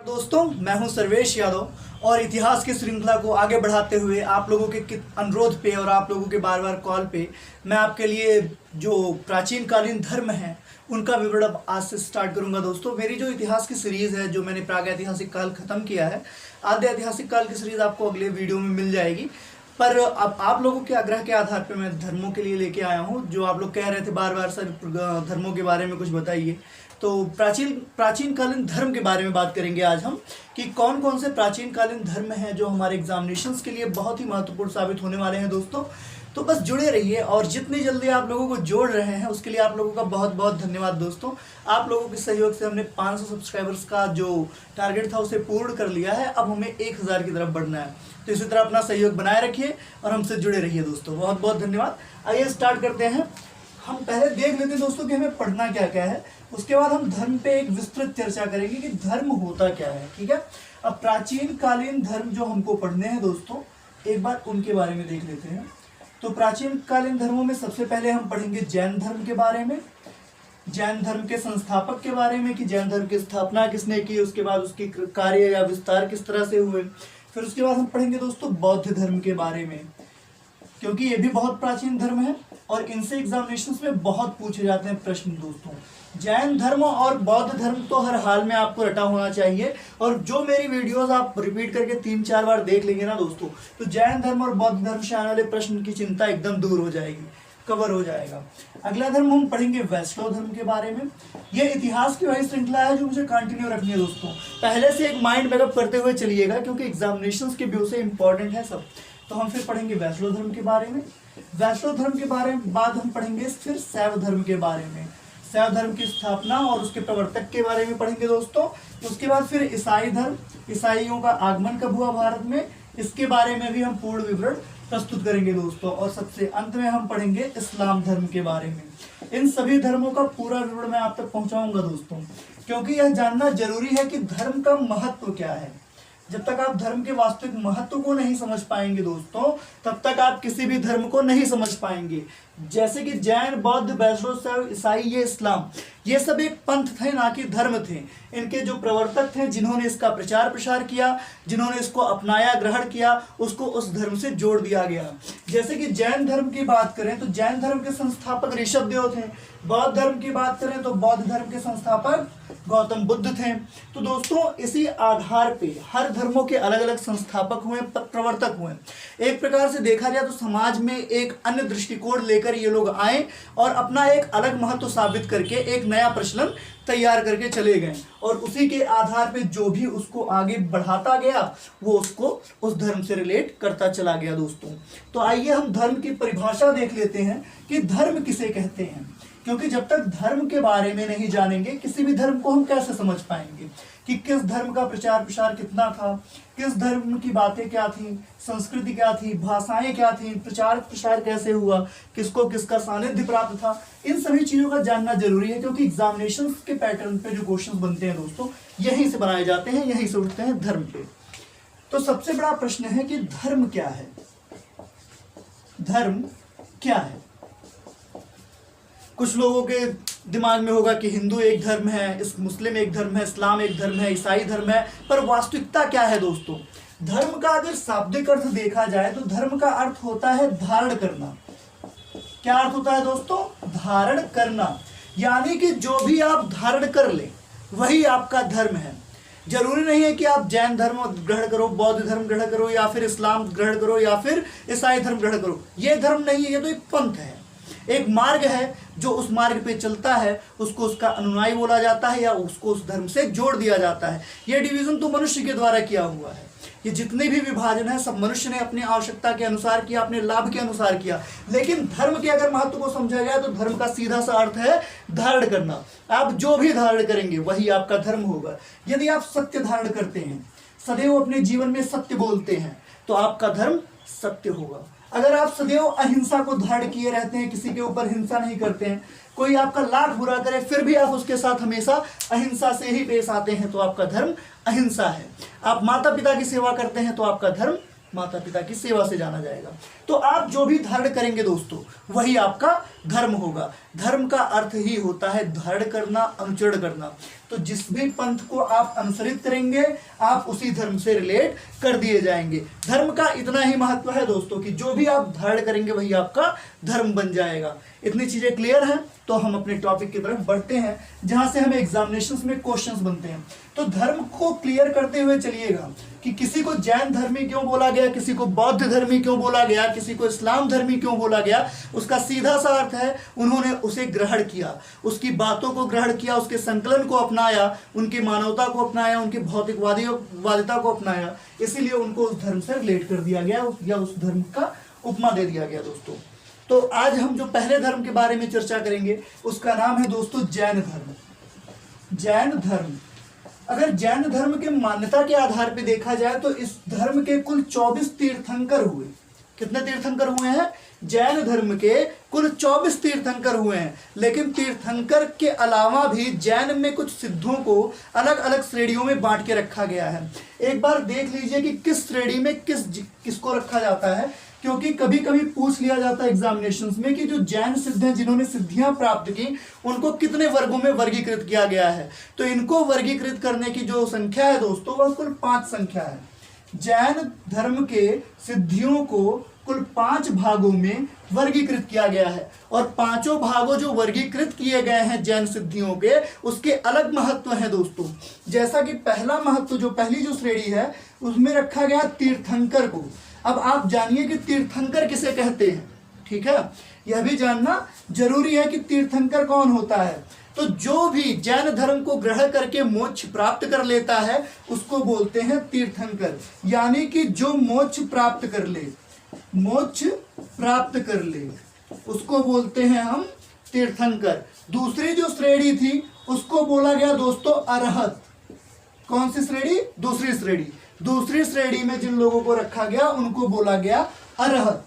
दोस्तों, मैं हूं सर्वेश यादव और इतिहास की श्रृंखला को आगे बढ़ाते हुए आप लोगों के अनुरोध पे और आप लोगों के बार बार कॉल पे मैं आपके लिए जो प्राचीन कालीन धर्म है उनका विवरण अब आज से स्टार्ट करूंगा। दोस्तों, मेरी जो इतिहास की सीरीज़ है, जो मैंने प्रागैतिहासिक काल खत्म किया है, आद्य ऐतिहासिक काल की सीरीज़ आपको अगले वीडियो में मिल जाएगी। पर अब आप लोगों के आग्रह के आधार पर मैं धर्मों के लिए लेके आया हूँ। जो आप लोग कह रहे थे बार बार, सर धर्मों के बारे में कुछ बताइए, तो प्राचीन कालीन धर्म के बारे में बात करेंगे आज हम कि कौन कौन से प्राचीन कालीन धर्म हैं जो हमारे एग्जामिनेशंस के लिए बहुत ही महत्वपूर्ण साबित होने वाले हैं। दोस्तों, तो बस जुड़े रहिए और जितनी जल्दी आप लोगों को जोड़ रहे हैं उसके लिए आप लोगों का बहुत बहुत धन्यवाद। दोस्तों, आप लोगों के सहयोग से हमने 500 सब्सक्राइबर्स का जो टारगेट था उसे पूर्ण कर लिया है। अब हमें 1000 की तरफ बढ़ना है, तो इसी तरह अपना सहयोग बनाए रखिए और हमसे जुड़े रहिए। दोस्तों, बहुत बहुत धन्यवाद। आइए स्टार्ट करते हैं। हम पहले देख लेते हैं दोस्तों कि हमें पढ़ना क्या क्या है, उसके बाद हम धर्म पे एक विस्तृत चर्चा करेंगे कि धर्म होता क्या है। ठीक है, अब प्राचीन कालीन धर्म जो हमको पढ़ने हैं दोस्तों, एक बार उनके बारे में देख लेते हैं। तो प्राचीन कालीन धर्मों में सबसे पहले हम पढ़ेंगे जैन धर्म के बारे में, जैन धर्म के संस्थापक के बारे में कि जैन धर्म की स्थापना किसने की, उसके बाद उसकी कार्य या विस्तार किस तरह से हुए। फिर उसके बाद हम पढ़ेंगे दोस्तों बौद्ध धर्म के बारे में, क्योंकि ये भी बहुत प्राचीन धर्म है और इनसे एग्जामिनेशंस में बहुत पूछे जाते हैं प्रश्न। दोस्तों, जैन धर्म और बौद्ध धर्म तो हर हाल में आपको रटा होना चाहिए, और जो मेरी वीडियोस आप रिपीट करके 3-4 बार देख लेंगे ना दोस्तों, तो जैन धर्म और बौद्ध धर्म से आने वाले प्रश्न की चिंता एकदम दूर हो जाएगी, कवर हो जाएगा। अगला धर्म हम पढ़ेंगे वैष्णव धर्म के बारे में। ये इतिहास की वही श्रृंखला है जो मुझे कंटिन्यू रखनी है। दोस्तों, पहले से एक माइंड बैकअप करते हुए चलिएगा, क्योंकि एग्जामिनेशंस के व्यू से इंपॉर्टेंट है सब। तो हम फिर पढ़ेंगे वैष्णव धर्म के बारे में। वैष्णव धर्म के बारे में बाद हम पढ़ेंगे फिर शैव धर्म के बारे में, शैव धर्म की स्थापना और उसके प्रवर्तक के बारे में पढ़ेंगे दोस्तों। उसके बाद फिर ईसाई धर्म, ईसाइयों का आगमन कब हुआ भारत में, इसके बारे में भी हम पूर्ण विवरण प्रस्तुत करेंगे दोस्तों। और सबसे अंत में हम पढ़ेंगे इस्लाम धर्म के बारे में। इन सभी धर्मों का पूरा विवरण मैं आप तक पहुंचाऊंगा दोस्तों, क्योंकि यह जानना जरूरी है कि धर्म का महत्व क्या है। जब तक आप धर्म के वास्तविक महत्व को नहीं समझ पाएंगे दोस्तों, तब तक आप किसी भी धर्म को नहीं समझ पाएंगे। जैसे कि जैन, बौद्ध, वैष्णव, शैव, ईसाई, ये इस्लाम, ये सब एक पंथ थे, ना कि धर्म थे। इनके जो प्रवर्तक थे, जिन्होंने इसका प्रचार प्रसार किया, जिन्होंने इसको अपनाया, ग्रहण किया, उसको उस धर्म से जोड़ दिया गया। जैसे कि जैन धर्म की बात करें तो जैन धर्म के संस्थापक ऋषभदेव थे। बौद्ध धर्म की बात करें तो बौद्ध धर्म के संस्थापक गौतम बुद्ध थे। तो दोस्तों, इसी आधार पे हर धर्मों के अलग अलग संस्थापक हुए, प्रवर्तक हुए। एक प्रकार से देखा जाए तो समाज में एक अन्य दृष्टिकोण लेकर ये लोग आए और अपना एक अलग महत्व साबित करके एक नया प्रचलन तैयार करके चले गए, और उसी के आधार पे जो भी उसको आगे बढ़ाता गया वो उसको उस धर्म से रिलेट करता चला गया। दोस्तों, तो आइए हम धर्म की परिभाषा देख लेते हैं कि धर्म किसे कहते हैं, क्योंकि जब तक धर्म के बारे में नहीं जानेंगे किसी भी धर्म को हम कैसे समझ पाएंगे कि किस धर्म का प्रचार प्रसार कितना था, किस धर्म की बातें क्या थी, संस्कृति क्या थी, भाषाएं क्या थी, प्रचार प्रसार कैसे हुआ, किसको किसका सानिध्य प्राप्त था। इन सभी चीजों का जानना जरूरी है, क्योंकि एग्जामिनेशन के पैटर्न पे जो क्वेश्चन बनते हैं दोस्तों, यहीं से बनाए जाते हैं, यहीं से उठते हैं धर्म पे। तो सबसे बड़ा प्रश्न है कि धर्म क्या है। धर्म क्या है? कुछ लोगों के दिमाग में होगा कि हिंदू एक धर्म है, इस मुस्लिम एक धर्म है, इस्लाम एक धर्म है, ईसाई धर्म है, पर वास्तविकता क्या है दोस्तों? धर्म का अगर शाब्दिक अर्थ देखा जाए तो धर्म का अर्थ होता है धारण करना। क्या अर्थ होता है दोस्तों? धारण करना, यानी कि जो भी आप धारण कर ले वही आपका धर्म है। जरूरी नहीं है कि आप जैन धर्म ग्रहण करो, बौद्ध धर्म ग्रहण करो, या फिर इस्लाम ग्रहण करो, या फिर ईसाई धर्म ग्रहण करो। ये धर्म नहीं है, ये तो एक पंथ है, एक मार्ग है। जो उस मार्ग पे चलता है उसको उसका अनुयायी बोला जाता है, या उसको उस धर्म से जोड़ दिया जाता है। ये डिवीजन तो मनुष्य के द्वारा किया हुआ है। ये जितने भी विभाजन है सब मनुष्य ने अपनी आवश्यकता के अनुसार किया, अपने लाभ के अनुसार किया। लेकिन धर्म के अगर महत्व को समझा जाए तो धर्म का सीधा सा अर्थ है धारण करना। आप जो भी धारण करेंगे वही आपका धर्म होगा। यदि आप सत्य धारण करते हैं, सदैव अपने जीवन में सत्य बोलते हैं, तो आपका धर्म सत्य होगा। अगर आप सदैव अहिंसा को धारण किए रहते हैं, किसी के ऊपर हिंसा नहीं करते हैं, कोई आपका लाख बुरा करे फिर भी आप उसके साथ हमेशा अहिंसा से ही पेश आते हैं, तो आपका धर्म अहिंसा है। आप माता पिता की सेवा करते हैं तो आपका धर्म माता पिता की सेवा से जाना जाएगा। तो आप जो भी धारण करेंगे दोस्तों वही आपका धर्म होगा। धर्म का अर्थ ही होता है धारण करना, अनुसरण करना। तो जिस भी पंथ को आप अनुसरित करेंगे आप उसी धर्म से रिलेट कर दिए जाएंगे। धर्म का इतना ही महत्व है दोस्तों कि जो भी आप धारण करेंगे वही आपका धर्म बन जाएगा। इतनी चीजें क्लियर हैं तो हम अपने टॉपिक की तरफ बढ़ते हैं जहां से हमें एग्जामिनेशंस में क्वेश्चंस बनते हैं। तो धर्म को क्लियर करते हुए चलिएगा कि किसी को जैन धर्मी क्यों बोला गया, किसी को बौद्ध धर्मी क्यों बोला गया, किसी को इस्लाम धर्मी क्यों बोला गया। उसका सीधा सा अर्थ है उन्होंने उसे ग्रहण किया, उसकी बातों को ग्रहण किया, उसके संकलन को अपनाया, उनकी मानवता को अपनाया, उनकी भौतिकवादिता को अपनाया, इसीलिए उनको उस धर्म से रिलेट कर दिया गया या उस धर्म का उपमा दे दिया गया दोस्तों। तो आज हम जो पहले धर्म के बारे में चर्चा करेंगे उसका नाम है दोस्तों जैन धर्म। जैन धर्म, अगर जैन धर्म के मान्यता के आधार पर देखा जाए तो इस धर्म के कुल 24 तीर्थंकर हुए। कितने तीर्थंकर हुए हैं? जैन धर्म के कुल 24 तीर्थंकर हुए हैं। लेकिन तीर्थंकर के अलावा भी जैन में कुछ सिद्धों को अलग अलग श्रेणियों में बांट के रखा गया है। एक बार देख लीजिए कि किस श्रेणी में किसको रखा जाता है, क्योंकि कभी कभी पूछ लिया जाता है एग्जामिनेशंस में कि जो जैन सिद्ध हैं जिन्होंने सिद्धियां प्राप्त की उनको कितने वर्गों में वर्गीकृत किया गया है। तो इनको वर्गीकृत करने की जो संख्या है दोस्तों वह कुल 5 संख्या है। जैन धर्म के सिद्धियों को कुल 5 भागों में वर्गीकृत किया गया है और 5 भागों जो वर्गीकृत किए गए हैं जैन सिद्धियों के उसके अलग महत्व हैं दोस्तों। जैसा कि पहला महत्व जो पहली जो श्रेणी है उसमें रखा गया तीर्थंकर को। अब आप जानिए कि तीर्थंकर किसे कहते हैं, ठीक है, यह भी जानना जरूरी है कि तीर्थंकर कौन होता है। तो जो भी जैन धर्म को ग्रहण करके मोक्ष प्राप्त कर लेता है उसको बोलते हैं तीर्थंकर, यानी कि जो मोक्ष प्राप्त कर ले, मोक्ष प्राप्त कर ले उसको बोलते हैं हम तीर्थंकर। दूसरी जो श्रेणी थी उसको बोला गया दोस्तों अरहत। कौन सी श्रेणी? दूसरी श्रेणी। दूसरी श्रेणी में जिन लोगों को रखा गया उनको बोला गया अरहत।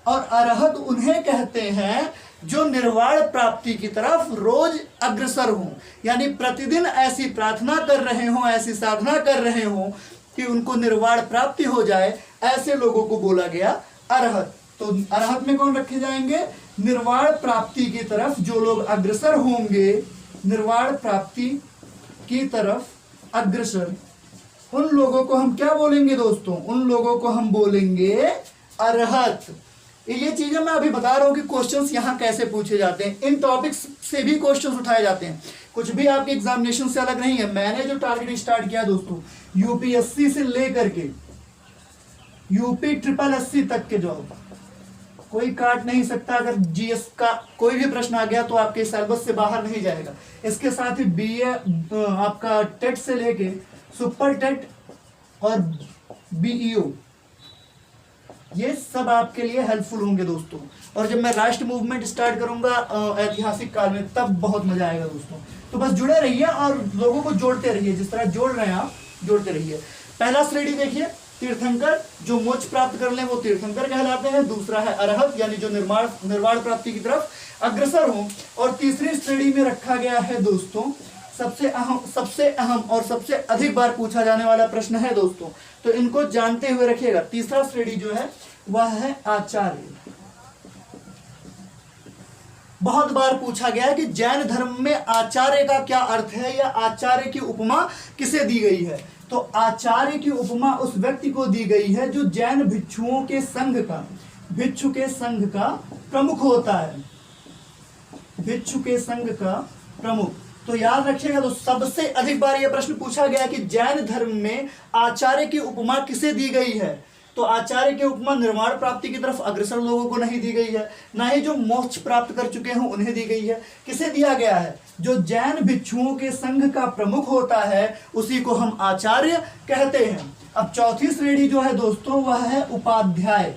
और अरहत उन्हें कहते हैं जो निर्वाण प्राप्ति की तरफ रोज अग्रसर हों, यानी प्रतिदिन ऐसी प्रार्थना कर रहे हों, ऐसी साधना कर रहे हों कि उनको निर्वाण प्राप्ति हो जाए, ऐसे लोगों को बोला गया अरहत। तो अरहत में कौन रखे जाएंगे? निर्वाण प्राप्ति की तरफ जो लोग अग्रसर होंगे, निर्वाण प्राप्ति की तरफ अग्रसर, उन लोगों को हम क्या बोलेंगे दोस्तों? उन लोगों को हम बोलेंगे अरहत। ये चीजें मैं अभी बता रहा हूं कि क्वेश्चंस यहाँ कैसे पूछे जाते हैं, इन टॉपिक्स से भी क्वेश्चंस उठाए जाते हैं, कुछ भी आपके एग्जामिनेशन से अलग नहीं है। मैंने जो टारगेट स्टार्ट किया दोस्तों यूपीएससी से लेकर के यूपी SSS तक के जॉब कोई काट नहीं सकता। अगर जीएस का कोई भी प्रश्न आ गया तो आपके सिलेबस से बाहर नहीं जाएगा। इसके साथ ही बीए आपका टेट से लेके सुपर टेट और बीईओ ये सब आपके लिए हेल्पफुल होंगे दोस्तों। और जब मैं राष्ट्र मूवमेंट स्टार्ट करूंगा ऐतिहासिक काल में तब बहुत मजा आएगा दोस्तों। तो बस जुड़े रहिए और लोगों को जोड़ते रहिए, जिस तरह जोड़ रहे हैं आप जोड़ते रहिए। पहला श्रेणी देखिए तीर्थंकर, जो मोक्ष प्राप्त कर लें वो तीर्थंकर कहलाते हैं। दूसरा है अरहत, यानी जो निर्वाण प्राप्ति की तरफ अग्रसर हों। और तीसरी श्रेणी में रखा गया है दोस्तों सबसे अहम और सबसे अधिक बार पूछा जाने वाला प्रश्न है दोस्तों, तो इनको जानते हुए रखिएगा। तीसरा श्रेणी जो है वह है आचार्य। बहुत बार पूछा गया है कि जैन धर्म में आचार्य का क्या अर्थ है या आचार्य की उपमा किसे दी गई है। तो आचार्य की उपमा उस व्यक्ति को दी गई है जो जैन भिक्षुओं के संघ का, भिक्षु के संघ का प्रमुख होता है, भिक्षु के संघ का प्रमुख। तो याद रखिएगा तो सबसे अधिक बार यह प्रश्न पूछा गया कि जैन धर्म में आचार्य की उपमा किसे दी गई है। तो आचार्य की उपमा निर्वाण प्राप्ति की तरफ अग्रसर लोगों को नहीं दी गई है, ना ही जो मोक्ष प्राप्त कर चुके हैं उन्हें दी गई है। किसे दिया गया है? जो जैन भिक्षुओं के संघ का प्रमुख होता है उसी को हम आचार्य कहते हैं। अब चौथी श्रेणी जो है दोस्तों वह है उपाध्याय।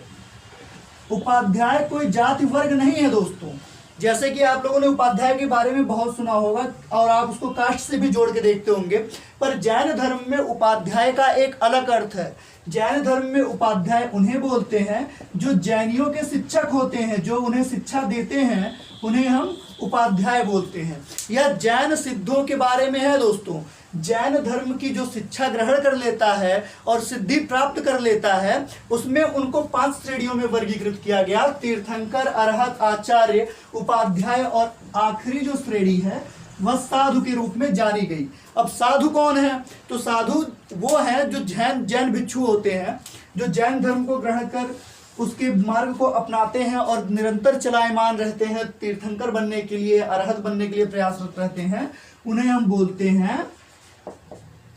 उपाध्याय कोई जाति वर्ग नहीं है दोस्तों। जैसे कि आप लोगों ने उपाध्याय के बारे में बहुत सुना होगा और आप उसको कास्ट से भी जोड़ के देखते होंगे, पर जैन धर्म में उपाध्याय का एक अलग अर्थ है। जैन धर्म में उपाध्याय उन्हें बोलते हैं जो जैनियों के शिक्षक होते हैं, जो उन्हें शिक्षा देते हैं, उन्हें हम उपाध्याय बोलते हैं। यह जैन सिद्धों के बारे में है दोस्तों। जैन धर्म की जो शिक्षा ग्रहण कर लेता है और सिद्धि प्राप्त कर लेता है, उसमें उनको 5 श्रेणियों में वर्गीकृत किया गया। तीर्थंकर, अरहत, आचार्य, उपाध्याय और आखिरी जो श्रेणी है वह साधु के रूप में जानी गई। अब साधु कौन है? तो साधु वो है जो जैन भिक्षु होते हैं, जो जैन धर्म को ग्रहण कर उसके मार्ग को अपनाते हैं और निरंतर चलायमान रहते हैं, तीर्थंकर बनने के लिए, अरहत बनने के लिए प्रयासरत रहते हैं, उन्हें हम बोलते हैं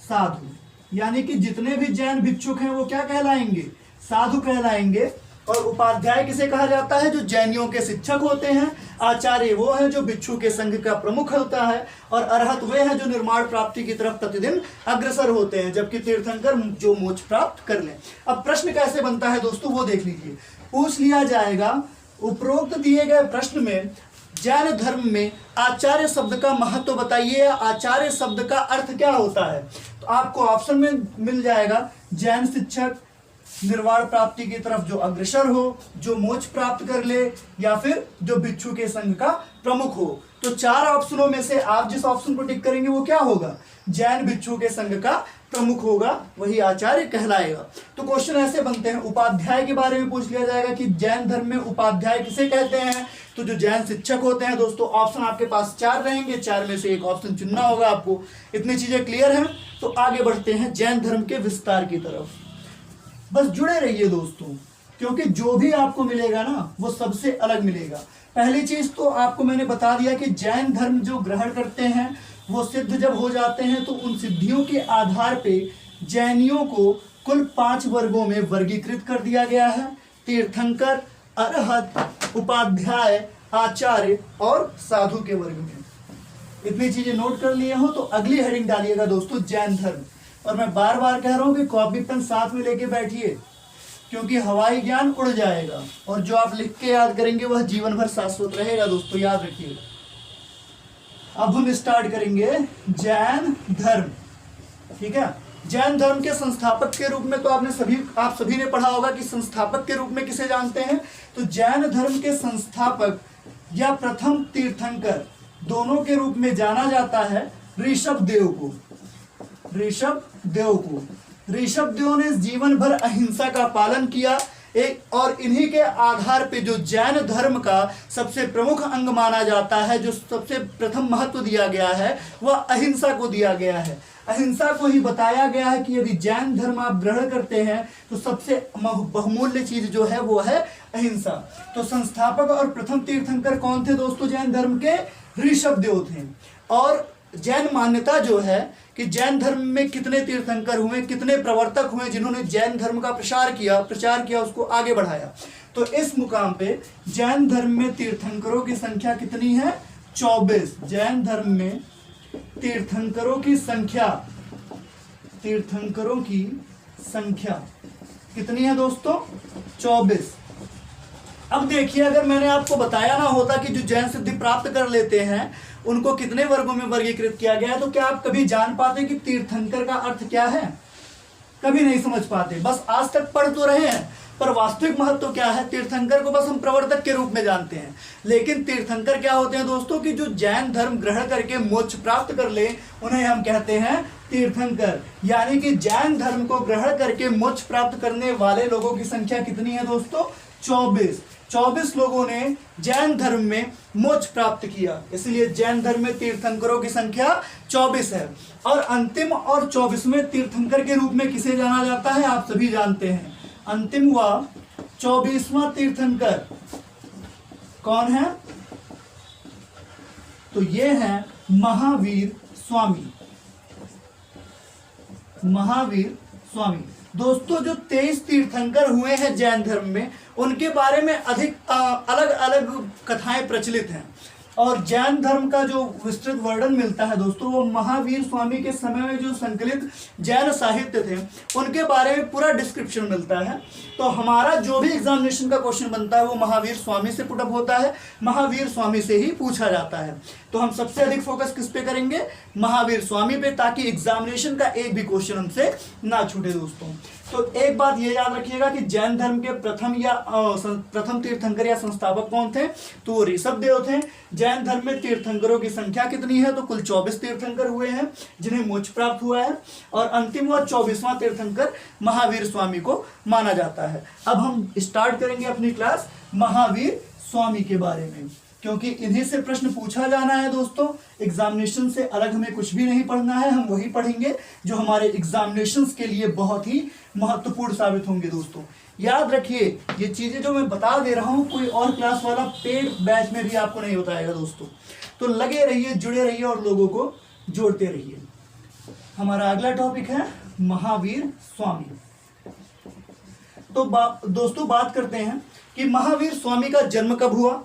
साधु। यानी कि जितने भी जैन भिक्षुक हैं वो क्या कहलाएंगे? साधु कहलाएंगे। और उपाध्याय किसे कहा जाता है? जो जैनियों के शिक्षक होते हैं। आचार्य वो है जो भिक्षु के संघ का प्रमुख होता है। और अरहत वे हैं जो निर्माण प्राप्ति की तरफ प्रतिदिन अग्रसर होते हैं, जबकि तीर्थंकर जो मोक्ष प्राप्त कर लें। अब प्रश्न कैसे बनता है दोस्तों वो देख लीजिए। पूछ लिया जाएगा उपरोक्त दिए गए प्रश्न में जैन धर्म में आचार्य शब्द का महत्व बताइए, या आचार्य शब्द का अर्थ क्या होता है। तो आपको ऑप्शन में मिल जाएगा जैन शिक्षक, निर्वाण प्राप्ति की तरफ जो अग्रसर हो, जो मोक्ष प्राप्त कर ले, या फिर जो भिक्षु के संघ का प्रमुख हो। तो 4 ऑप्शनों में से आप जिस ऑप्शन को टिक करेंगे वो क्या होगा? जैन भिक्षु के संघ का प्रमुख होगा, वही आचार्य कहलाएगा। तो क्वेश्चन ऐसे बनते हैं। उपाध्याय के बारे में पूछ लिया जाएगा कि जैन धर्म में उपाध्याय किसे कहते हैं। तो जो जैन शिक्षक होते हैं दोस्तों, ऑप्शन आपके पास 4 रहेंगे, 4 में से एक ऑप्शन चुनना होगा आपको। इतनी चीजें क्लियर हैं? तो आगे बढ़ते हैं जैन धर्म के विस्तार की तरफ। बस जुड़े रहिए दोस्तों, क्योंकि जो भी आपको मिलेगा ना वो सबसे अलग मिलेगा। पहली चीज तो आपको मैंने बता दिया कि जैन धर्म जो ग्रहण करते हैं वो सिद्ध जब हो जाते हैं तो उन सिद्धियों के आधार पे जैनियों को कुल 5 वर्गों में वर्गीकृत कर दिया गया है। तीर्थंकर, अरहत, उपाध्याय, आचार्य और साधु के वर्ग में। इतनी चीजें नोट कर लिए हो तो अगली हेडिंग डालिएगा दोस्तों जैन धर्म। और मैं बार बार कह रहा हूं कि कॉपी पेन साथ में लेके बैठिए, क्योंकि हवाई ज्ञान उड़ जाएगा और जो आप लिख के याद करेंगे वह जीवन भर शाश्वत रहेगा दोस्तों, याद रखिएगा। अब हम स्टार्ट करेंगे जैन धर्म। ठीक है, जैन धर्म के संस्थापक के रूप में तो आप सभी ने पढ़ा होगा कि संस्थापक के रूप में किसे जानते हैं। तो जैन धर्म के संस्थापक या प्रथम तीर्थंकर दोनों के रूप में जाना जाता है ऋषभदेव को। ऋषभदेव ने जीवन भर अहिंसा का पालन किया और इन्हीं के आधार पे जो जैन धर्म का सबसे प्रमुख अंग माना जाता है, जो सबसे प्रथम महत्व दिया गया है, वह अहिंसा को दिया गया है। अहिंसा को ही बताया गया है कि यदि जैन धर्म आप ग्रहण करते हैं तो सबसे बहुमूल्य चीज जो है वो है अहिंसा। तो संस्थापक और प्रथम तीर्थंकर कौन थे दोस्तों? जैन धर्म के ऋषभदेव थे। और जैन मान्यता जो है कि जैन धर्म में कितने तीर्थंकर हुए, कितने प्रवर्तक हुए जिन्होंने जैन धर्म का प्रचार किया, उसको आगे बढ़ाया। तो इस मुकाम पे जैन धर्म में तीर्थंकरों की संख्या कितनी है? 24। जैन धर्म में तीर्थंकरों की संख्या कितनी है दोस्तों? 24। अब देखिए, अगर मैंने आपको बताया ना होता कि जो जैन सिद्धि प्राप्त कर लेते हैं उनको कितने वर्गों में वर्गीकृत किया गया है, तो क्या आप कभी जान पाते कि तीर्थंकर का अर्थ क्या है? कभी नहीं समझ पाते। बस आज तक पढ़ तो रहे हैं, पर वास्तविक महत्व क्या है? तीर्थंकर को बस हम प्रवर्तक के रूप में जानते हैं, लेकिन तीर्थंकर क्या होते हैं दोस्तों कि जो जैन धर्म ग्रहण करके मोक्ष प्राप्त कर ले उन्हें हम कहते हैं तीर्थंकर। यानी कि जैन धर्म को ग्रहण करके मोक्ष प्राप्त करने वाले लोगों की संख्या कितनी है दोस्तों? 24 लोगों ने जैन धर्म में मोक्ष प्राप्त किया, इसलिए जैन धर्म में तीर्थंकरों की संख्या 24 है। और अंतिम और 24वें तीर्थंकर के रूप में किसे जाना जाता है? आप सभी जानते हैं। अंतिम व 24वां तीर्थंकर कौन है? तो ये है महावीर स्वामी। दोस्तों, जो 23 तीर्थंकर हुए हैं जैन धर्म में, उनके बारे में अधिक अलग अलग कथाएं प्रचलित हैं। और जैन धर्म का जो विस्तृत वर्णन मिलता है दोस्तों, वो महावीर स्वामी के समय में जो संकलित जैन साहित्य थे उनके बारे में पूरा डिस्क्रिप्शन मिलता है। तो हमारा जो भी एग्जामिनेशन का क्वेश्चन बनता है वो महावीर स्वामी से पुटअप होता है, महावीर स्वामी से ही पूछा जाता है। तो हम सबसे अधिक फोकस किस पे करेंगे? महावीर स्वामी पे, ताकि एग्जामिनेशन का एक भी क्वेश्चन हमसे ना छूटे दोस्तों। तो एक बात ये याद रखिएगा कि जैन धर्म के प्रथम तीर्थंकर या संस्थापक कौन थे, तो वो ऋषभ देव थे। जैन धर्म में तीर्थंकरों की संख्या कितनी है, तो कुल 24 तीर्थंकर हुए हैं जिन्हें मोक्ष प्राप्त हुआ है, और अंतिम व 24वां तीर्थंकर महावीर स्वामी को माना जाता है। अब हम स्टार्ट करेंगे अपनी क्लास महावीर स्वामी के बारे में, क्योंकि इन्हीं से प्रश्न पूछा जाना है दोस्तों। एग्जामिनेशन से अलग हमें कुछ भी नहीं पढ़ना है, हम वही पढ़ेंगे जो हमारे एग्जामिनेशंस के लिए बहुत ही महत्वपूर्ण साबित होंगे दोस्तों। याद रखिए ये चीजें जो मैं बता दे रहा हूं कोई और क्लास वाला पेड बैच में भी आपको नहीं बताएगा दोस्तों। तो लगे रहिए, जुड़े रहिए और लोगों को जोड़ते रहिए। हमारा अगला टॉपिक है महावीर स्वामी। तो दोस्तों बात करते हैं कि महावीर स्वामी का जन्म कब हुआ।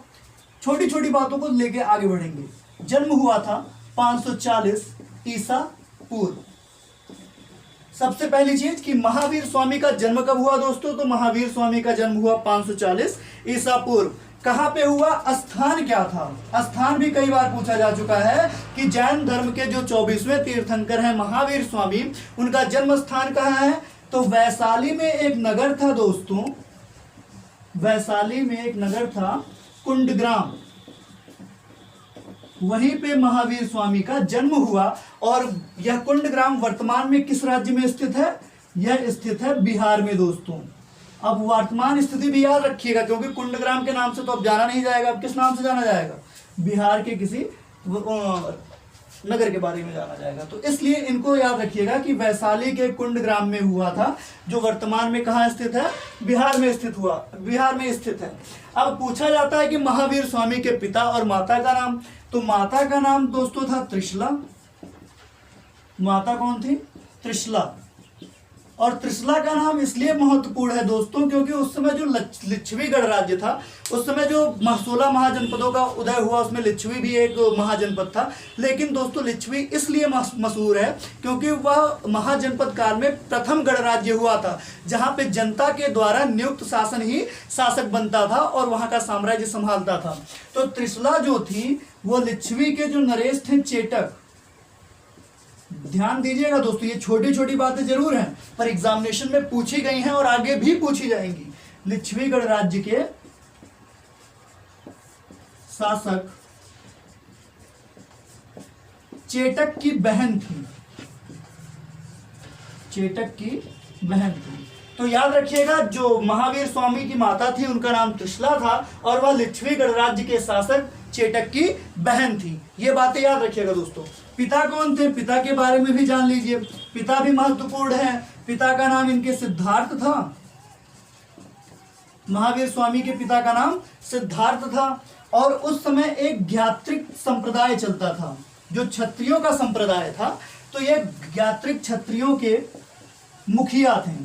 छोटी छोटी बातों को लेके आगे बढ़ेंगे। जन्म हुआ था 540 ईसा पूर्व। सबसे पहली चीज कि महावीर स्वामी का जन्म कब हुआ दोस्तों, तो महावीर स्वामी का जन्म हुआ 540 ईसा पूर्व। कहां पे हुआ, स्थान क्या था, स्थान भी कई बार पूछा जा चुका है कि जैन धर्म के जो 24वें तीर्थंकर हैं महावीर स्वामी, उनका जन्म स्थान कहां है, तो वैशाली में एक नगर था दोस्तों, वैशाली में एक नगर था कुंडग्राम, वहीं पे महावीर स्वामी का जन्म हुआ। और यह कुंडग्राम वर्तमान में किस राज्य में स्थित है, यह स्थित है बिहार में दोस्तों। अब वर्तमान स्थिति भी याद रखिएगा, क्योंकि कुंडग्राम के नाम से तो अब जाना नहीं जाएगा, अब किस नाम से जाना जाएगा, बिहार के किसी नगर के बारे में जाना जाएगा। तो इसलिए इनको याद रखिएगा कि वैशाली के कुंडग्राम में हुआ था, जो वर्तमान में कहाँ स्थित है, बिहार में स्थित हुआ, बिहार में स्थित है। अब पूछा जाता है कि महावीर स्वामी के पिता और माता का नाम, तो माता का नाम दोस्तों था त्रिशला। माता कौन थी, त्रिशला। और त्रिशला का नाम इसलिए महत्वपूर्ण है दोस्तों क्योंकि उस समय जो लिच्छवीगढ़ राज्य था, उस समय जो 16 महाजनपदों का उदय हुआ, उसमें लिच्छवी भी एक महाजनपद था। लेकिन दोस्तों लिच्छवी इसलिए मशहूर है क्योंकि वह महाजनपद काल में प्रथम गढ़ राज्य हुआ था, जहां पे जनता के द्वारा नियुक्त शासन ही शासक बनता था और वहां का साम्राज्य संभालता था। तो त्रिशला जो थी वो लिच्छवी के जो नरेश थे चेटक, ध्यान दीजिएगा दोस्तों, ये छोटी छोटी बातें जरूर हैं पर एग्जामिनेशन में पूछी गई हैं और आगे भी पूछी जाएंगी। लिच्छवीगढ़ राज्य के शासक चेटक की बहन थी, चेटक की बहन थी। तो याद रखिएगा जो महावीर स्वामी की माता थी उनका नाम त्रिशला था और वह लिच्छवीगढ़ राज्य के शासक चेटक की बहन थी। ये बातें याद रखिएगा दोस्तों। पिता कौन थे, पिता के बारे में भी जान लीजिए, पिता भी महत्वपूर्ण है। पिता का नाम इनके सिद्धार्थ था, महावीर स्वामी के पिता का नाम सिद्धार्थ था। और उस समय एक ज्ञात्रिक संप्रदाय चलता था, जो क्षत्रियों का संप्रदाय था। तो ये ज्ञात्रिक क्षत्रियों के मुखिया थे,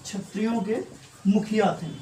क्षत्रियों के मुखिया थे।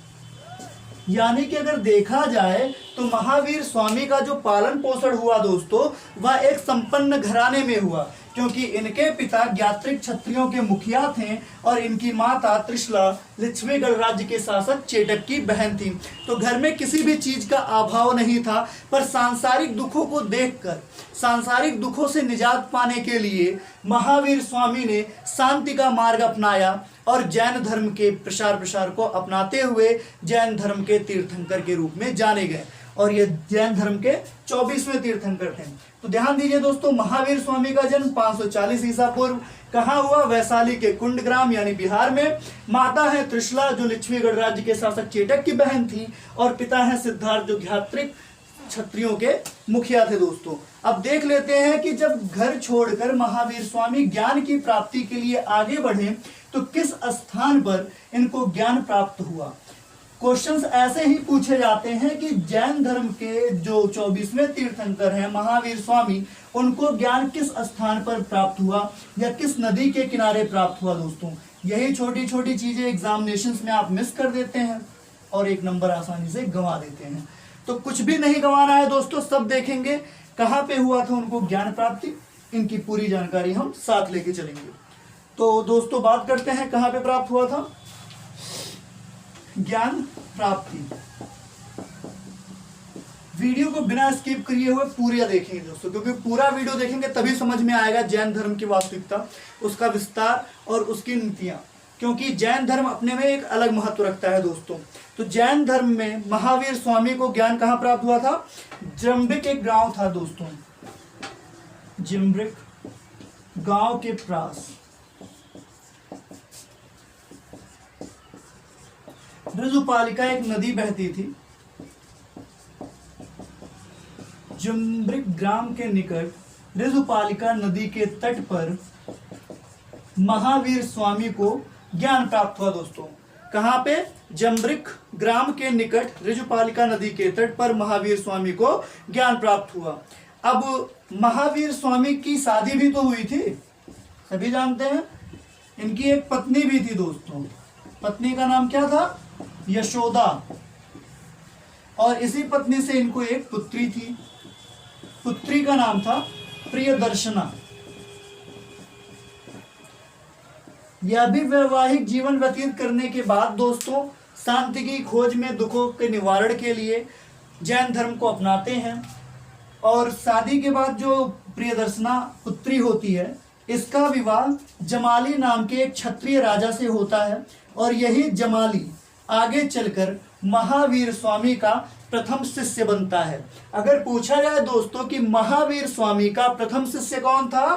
यानी कि अगर देखा जाए तो महावीर स्वामी का जो पालन पोषण हुआ दोस्तों, वह एक संपन्न घराने में हुआ, क्योंकि इनके पिता ज्ञात्रिक क्षत्रियों के मुखिया थे और इनकी माता त्रिशला लिच्छवीगढ़ राज्य के शासक चेटक की बहन थी। तो घर में किसी भी चीज का अभाव नहीं था, पर सांसारिक दुखों को देखकर, सांसारिक दुखों से निजात पाने के लिए महावीर स्वामी ने शांति का मार्ग अपनाया और जैन धर्म के प्रसार को अपनाते हुए जैन धर्म के तीर्थंकर के रूप में जाने गए। और ये जैन धर्म के 24वें तीर्थंकर थे। तो ध्यान दीजिए दोस्तों, महावीर स्वामी का जन्म 540 ईसा पूर्व कहाँ हुआ, वैशाली के कुंडग्राम यानी बिहार में। माता है त्रिशला जो लिच्छवीगढ़ राज्य के शासक चेटक की बहन थी, और पिता है सिद्धार्थ जो ज्ञात्रिक क्षत्रियों के मुखिया थे दोस्तों। अब देख लेते हैं कि जब घर छोड़कर महावीर स्वामी ज्ञान की प्राप्ति के लिए आगे बढ़े तो किस स्थान पर इनको ज्ञान प्राप्त हुआ। क्वेश्चंस ऐसे ही पूछे जाते हैं कि जैन धर्म के जो 24वें तीर्थंकर हैं महावीर स्वामी, उनको ज्ञान किस स्थान पर प्राप्त हुआ या किस नदी के किनारे प्राप्त हुआ दोस्तों। यही छोटी छोटी चीजें एग्जामिनेशंस में आप मिस कर देते हैं और एक नंबर आसानी से गंवा देते हैं। तो कुछ भी नहीं गंवाना है दोस्तों, सब देखेंगे कहाँ पे हुआ था उनको ज्ञान प्राप्ति, इनकी पूरी जानकारी हम साथ लेके चलेंगे। तो दोस्तों बात करते हैं कहाँ पे प्राप्त हुआ था ज्ञान प्राप्ति। वीडियो को बिना स्किप किए हुए पूरा देखेंगे दोस्तों, क्योंकि पूरा वीडियो देखेंगे तभी समझ में आएगा जैन धर्म की वास्तविकता, उसका विस्तार और उसकी नीतियाँ, क्योंकि जैन धर्म अपने में एक अलग महत्व रखता है दोस्तों। तो जैन धर्म में महावीर स्वामी को ज्ञान कहाँ प्राप्त हुआ था? जम्बिक एक गांव था दोस्तों, जिम्ब्रिक गांव के पास ऋजुपालिका एक नदी बहती थी। जिम्ब्रिक ग्राम के निकट ऋजुपालिका नदी के तट पर महावीर स्वामी को ज्ञान प्राप्त हुआ दोस्तों। कहाँ पे? जम्ब्रिक ग्राम के निकट ऋजुपालिका नदी के तट पर महावीर स्वामी को ज्ञान प्राप्त हुआ। अब महावीर स्वामी की शादी भी तो हुई थी, सभी जानते हैं। इनकी एक पत्नी भी थी दोस्तों, पत्नी का नाम क्या था? यशोदा। और इसी पत्नी से इनको एक पुत्री थी, पुत्री का नाम था प्रियदर्शना। यह भी वैवाहिक जीवन व्यतीत करने के बाद दोस्तों शांति की खोज में दुखों के निवारण के लिए जैन धर्म को अपनाते हैं। और शादी के बाद जो प्रियदर्शना पुत्री होती है, इसका विवाह जमाली नाम के एक क्षत्रिय राजा से होता है। और यही जमाली आगे चलकर महावीर स्वामी का प्रथम शिष्य बनता है। अगर पूछा जाए दोस्तों कि महावीर स्वामी का प्रथम शिष्य कौन था,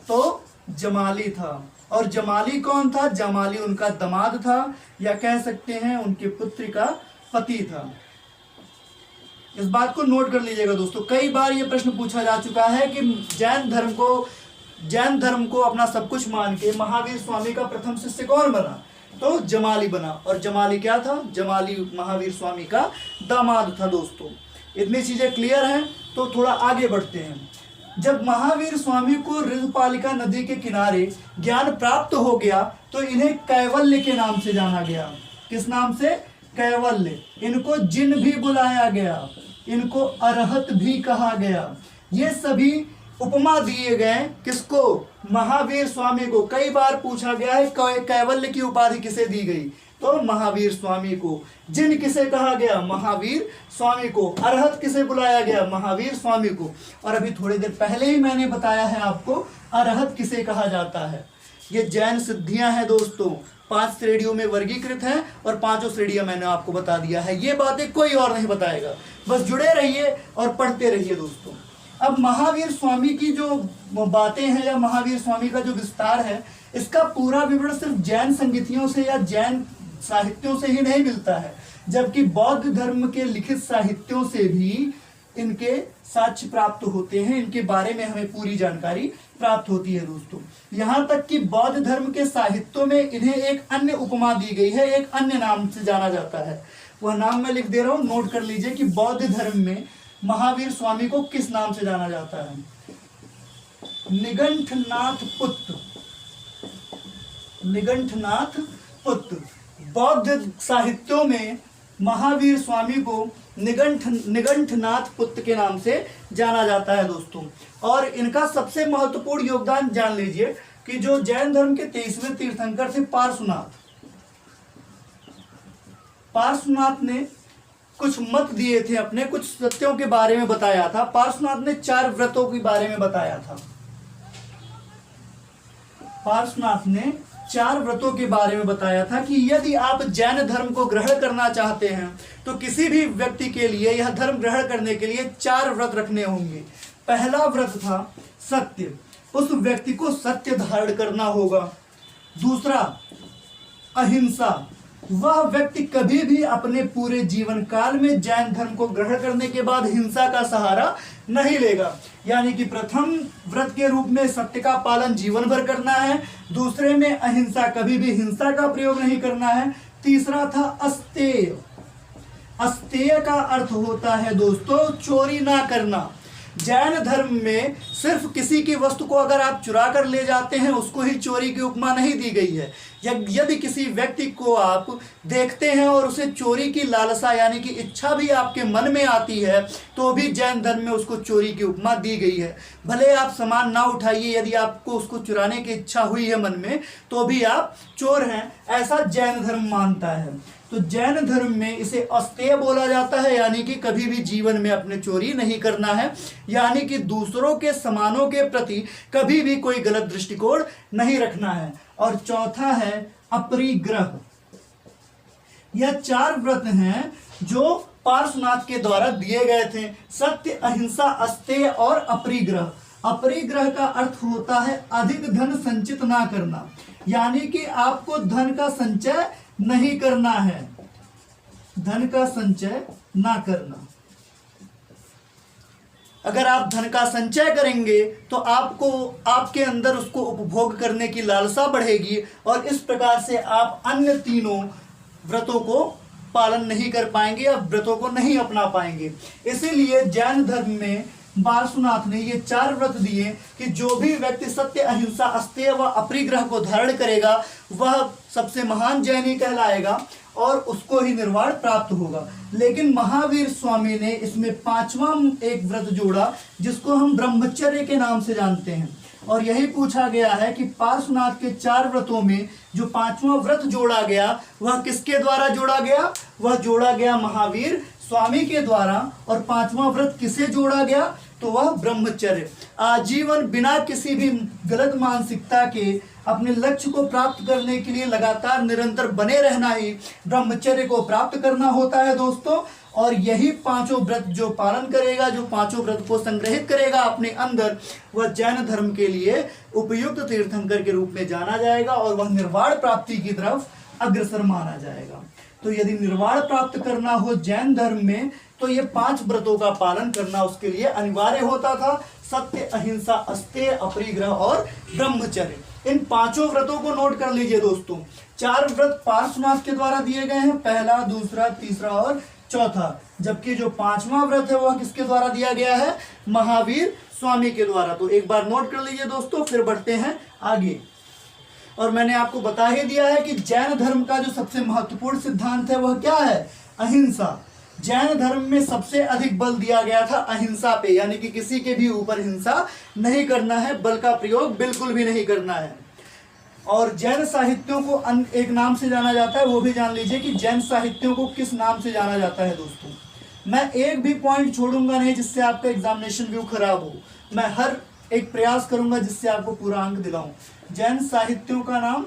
तो जमाली था। और जमाली कौन था? जमाली उनका दामाद था, या कह सकते हैं उनके पुत्र का पति था। इस बात को नोट कर लीजिएगा दोस्तों, कई बार ये प्रश्न पूछा जा चुका है कि जैन धर्म को अपना सब कुछ मान के महावीर स्वामी का प्रथम शिष्य कौन बना? तो जमाली बना। और जमाली क्या था? जमाली महावीर स्वामी का दामाद था दोस्तों। इतनी चीजें क्लियर हैं तो थोड़ा आगे बढ़ते हैं। जब महावीर स्वामी को ऋजुपालिका नदी के किनारे ज्ञान प्राप्त हो गया तो इन्हें कैवल्य के नाम से जाना गया। किस नाम से? कैवल्य। इनको जिन भी बुलाया गया, इनको अरहत भी कहा गया। ये सभी उपमा दिए गए किसको? महावीर स्वामी को। कई बार पूछा गया है कैवल्य की उपाधि किसे दी गई, तो महावीर स्वामी को। जिन किसे कहा गया? महावीर स्वामी को। अरहत किसे बुलाया गया? महावीर स्वामी को। और अभी थोड़ी देर पहले ही मैंने बताया है आपको अरहत किसे कहा जाता है। ये जैन सिद्धियां हैं दोस्तों, 5 श्रेणियों में वर्गीकृत हैं और 5 श्रेणियां मैंने आपको बता दिया है। ये बातें कोई और नहीं बताएगा, बस जुड़े रहिए और पढ़ते रहिए दोस्तों। अब महावीर स्वामी की जो बातें हैं या महावीर स्वामी का जो विस्तार है, इसका पूरा विवरण सिर्फ जैन संगीतियों से या जैन साहित्यों से ही नहीं मिलता है, जबकि बौद्ध धर्म के लिखित साहित्यों से भी इनके साक्ष्य प्राप्त होते हैं। इनके बारे में हमें पूरी जानकारी प्राप्त होती है दोस्तों। यहाँ तक कि बौद्ध धर्म के साहित्यों में इन्हें एक अन्य उपमा दी गई है, एक अन्य नाम से जाना जाता है। वह नाम मैं लिख दे रहा हूँ, नोट कर लीजिए कि बौद्ध धर्म में महावीर स्वामी को किस नाम से जाना जाता है? निगंठनाथ पुत्र। निगंठनाथ पुत्र। बौद्ध साहित्यों में महावीर स्वामी को निगंठनाथ पुत्र के नाम से जाना जाता है दोस्तों। और इनका सबसे महत्वपूर्ण योगदान जान लीजिए कि जो जैन धर्म के 23वें तीर्थंकर थे पार्श्वनाथ ने कुछ मत दिए थे, अपने कुछ सत्यों के बारे में बताया था। पार्श्वनाथ ने 4 व्रतों के बारे में बताया था। पार्श्वनाथ ने 4 व्रतों के बारे में बताया था कि यदि आप जैन धर्म को ग्रहण करना चाहते हैं तो किसी भी व्यक्ति के लिए यह धर्म ग्रहण करने के लिए 4 व्रत रखने होंगे। पहला व्रत था सत्य, उस व्यक्ति को सत्य धारण करना होगा। दूसरा अहिंसा, वह व्यक्ति कभी भी अपने पूरे जीवन काल में जैन धर्म को ग्रहण करने के बाद हिंसा का सहारा नहीं लेगा। यानी कि प्रथम व्रत के रूप में सत्य का पालन जीवन भर करना है। दूसरे में अहिंसा, कभी भी हिंसा का प्रयोग नहीं करना है। तीसरा था अस्तेय। अस्तेय का अर्थ होता है दोस्तों चोरी ना करना। जैन धर्म में सिर्फ किसी की वस्तु को अगर आप चुरा कर ले जाते हैं उसको ही चोरी की उपमा नहीं दी गई है। यदि किसी व्यक्ति को आप देखते हैं और उसे चोरी की लालसा यानी कि इच्छा भी आपके मन में आती है, तो भी जैन धर्म में उसको चोरी की उपमा दी गई है। भले आप सामान ना उठाइए, यदि आपको उसको चुराने की इच्छा हुई है मन में, तो भी आप चोर हैं, ऐसा जैन धर्म मानता है। तो जैन धर्म में इसे अस्तेय बोला जाता है, यानी कि कभी भी जीवन में अपने चोरी नहीं करना है, यानी कि दूसरों के सामानों के प्रति कभी भी कोई गलत दृष्टिकोण नहीं रखना है। और चौथा है अपरिग्रह। यह 4 व्रत हैं जो पार्श्वनाथ के द्वारा दिए गए थे, सत्य, अहिंसा, अस्तेय और अपरिग्रह। अपरिग्रह का अर्थ होता है अधिक धन संचित ना करना, यानी कि आपको धन का संचय नहीं करना है, धन का संचय ना करना। अगर आप धन का संचय करेंगे तो आपको आपके अंदर उसको उपभोग करने की लालसा बढ़ेगी और इस प्रकार से आप अन्य तीनों व्रतों को पालन नहीं कर पाएंगे या व्रतों को नहीं अपना पाएंगे। इसीलिए जैन धर्म में पार्श्वनाथ ने ये 4 व्रत दिए कि जो भी व्यक्ति सत्य, अहिंसा, अस्तेय व अपरिग्रह को धारण करेगा वह सबसे महान जैनी कहलाएगा और उसको ही निर्वाण प्राप्त होगा। लेकिन महावीर स्वामी ने इसमें 5वां एक व्रत जोड़ा जिसको हम ब्रह्मचर्य के नाम से जानते हैं। और यही पूछा गया है कि पार्श्वनाथ के 4 व्रतों में जो 5वां व्रत जोड़ा गया वह किसके द्वारा जोड़ा गया? वह जोड़ा गया महावीर स्वामी के द्वारा। और 5वां व्रत किसे जोड़ा गया? तो वह ब्रह्मचर्य। आजीवन बिना किसी भी गलत मानसिकता के अपने लक्ष्य को प्राप्त करने के लिए लगातार निरंतर बने रहना ही ब्रह्मचर्य को प्राप्त करना होता है दोस्तों। और यही 5 व्रत जो पालन करेगा, जो 5 व्रत को संग्रहित करेगा अपने अंदर, वह जैन धर्म के लिए उपयुक्त तीर्थंकर के रूप में जाना जाएगा और वह निर्वाण प्राप्ति की तरफ अग्रसर माना जाएगा। तो यदि निर्वाण प्राप्त करना हो जैन धर्म में तो ये 5 व्रतों का पालन करना उसके लिए अनिवार्य होता था। सत्य, अहिंसा, अस्तेय, अपरिग्रह और ब्रह्मचर्य। इन 5 व्रतों को नोट कर लीजिए दोस्तों। 4 व्रत पार्श्वनाथ के द्वारा दिए गए हैं, पहला, दूसरा, तीसरा और चौथा। जबकि जो 5वां व्रत है वह किसके द्वारा दिया गया है? महावीर स्वामी के द्वारा। तो एक बार नोट कर लीजिए दोस्तों, फिर बढ़ते हैं आगे। और मैंने आपको बता ही दिया है कि जैन धर्म का जो सबसे महत्वपूर्ण सिद्धांत है वह क्या है? अहिंसा। जैन धर्म में सबसे अधिक बल दिया गया था अहिंसा पे, यानी कि किसी के भी ऊपर हिंसा नहीं करना है, बल का प्रयोग बिल्कुल भी नहीं करना है। और जैन साहित्यों को एक नाम से जाना जाता है, वो भी जान लीजिए कि जैन साहित्यों को किस नाम से जाना जाता है दोस्तों। मैं एक भी पॉइंट छोड़ूंगा नहीं जिससे आपका एग्जामिनेशन व्यू खराब हो। मैं हर एक प्रयास करूंगा जिससे आपको पूरा अंक दिलाऊं। जैन साहित्यों का नाम